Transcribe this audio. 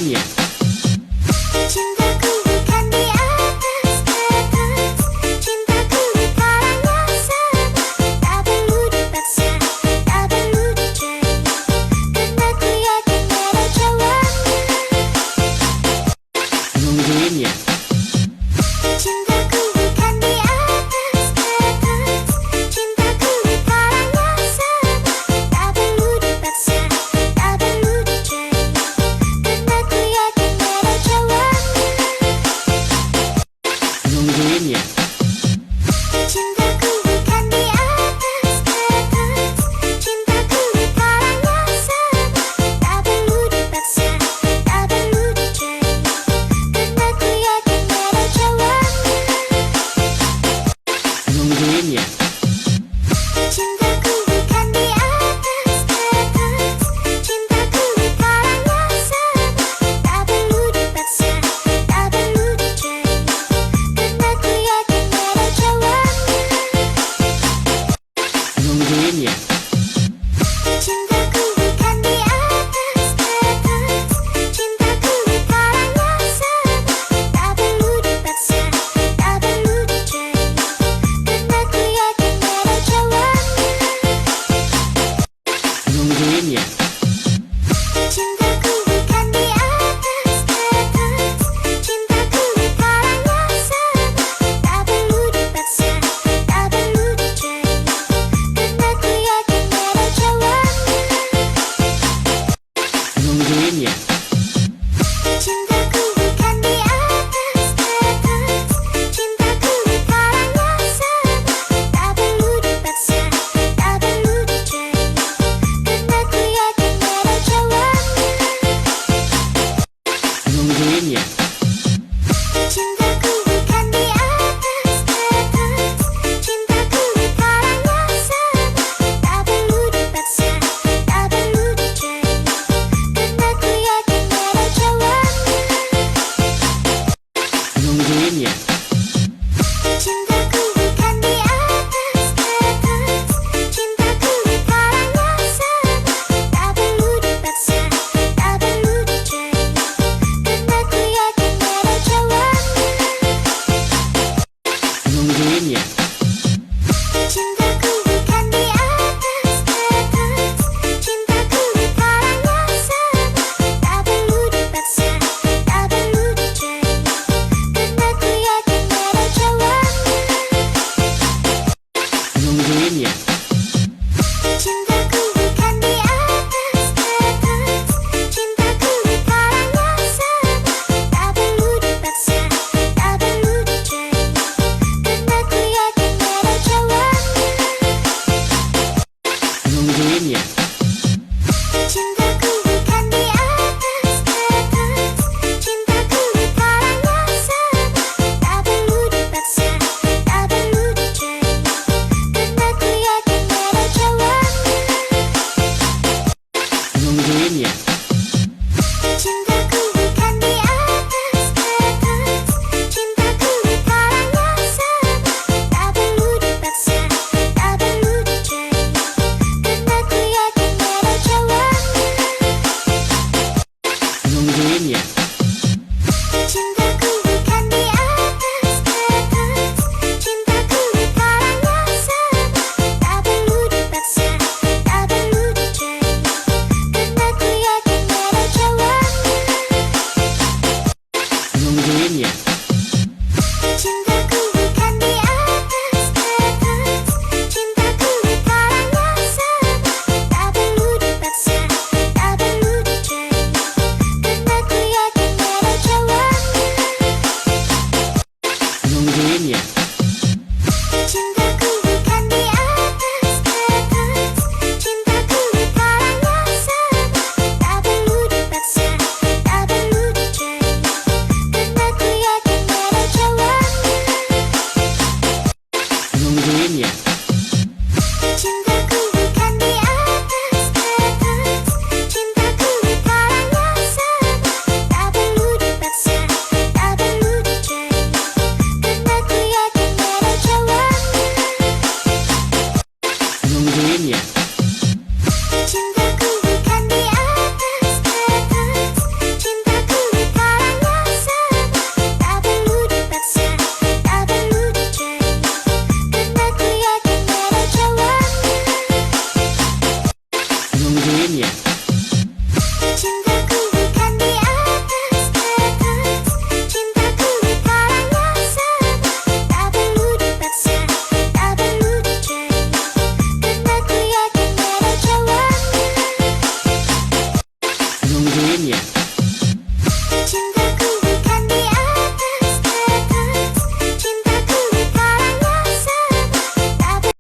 nungguin ya. Cintaku bukan di atas kertas, cintaku bukannya sama. Tak perlu dipaksa, tak perlu dicari, karena ku yakin ada jawabannya. Nungguin ya. Cintaku bukan di atas kertas, cintaku bukannya sama. Tak perlu dipaksa, tak perlu dicari, karena ku yakin ada jawabannya. Nungguin ya. Cintaku bukan di atas kertas, cintaku bukannya sama. Tak perlu dipaksa, tak perlu dicari, karena ku yakin ada jawabannya. Nungguin ya. Cintaku bukan di atas kertas, cintaku bukannya sama. Tak perlu dipaksa, tak perlu dicari, karena ku yakin ada jawabannya. Nungguin ya. Cintaku bukan di atas kertas, cintaku bukannya sama. Tak perlu dipaksa, tak perlu dicari, karena ku yakin ada jawabannya. Nungguin ya. Cintaku bukan di atas kertas, cintaku bukannya sama. Tak perlu dipaksa, tak perlu dicari, karena ku yakin ada jawabannya. Nungguin ya. Cintaku bukan di atas kertas, cintaku bukannya sama. Tak perlu dipaksa, tak perlu dicari, karena ku yakin ada jawabannya. Nungguin ya. Cintaku bukan di atas kertas, cintaku bukannya sama. Tak perlu dipaksa, tak perlu dicari, karena ku yakin ada jawabannya. Nungguin ya. Cintaku bukan di atas kertas, cintaku bukannya sama. Tak perlu dipaksa, tak perlu dicari, karena ku yakin ada jawabannya. Nungguin ya. Cintaku bukan di atas kertas, cintaku bukannya sama. Tak perlu dipaksa, tak perlu dicari, karena ku yakin ada jawabannya. Nungguin ya. Cintaku bukan di atas kertas, cintaku bukannya sama. Tak perlu dipaksa, tak perlu dicari, karena ku yakin ada jawabannya. Nungguin ya. Cintaku bukan di atas kertas, cintaku bukannya sama. Tak perlu dipaksa, tak perlu dicari, karena ku yakin ada jawabannya. Nungguin ya. Cinta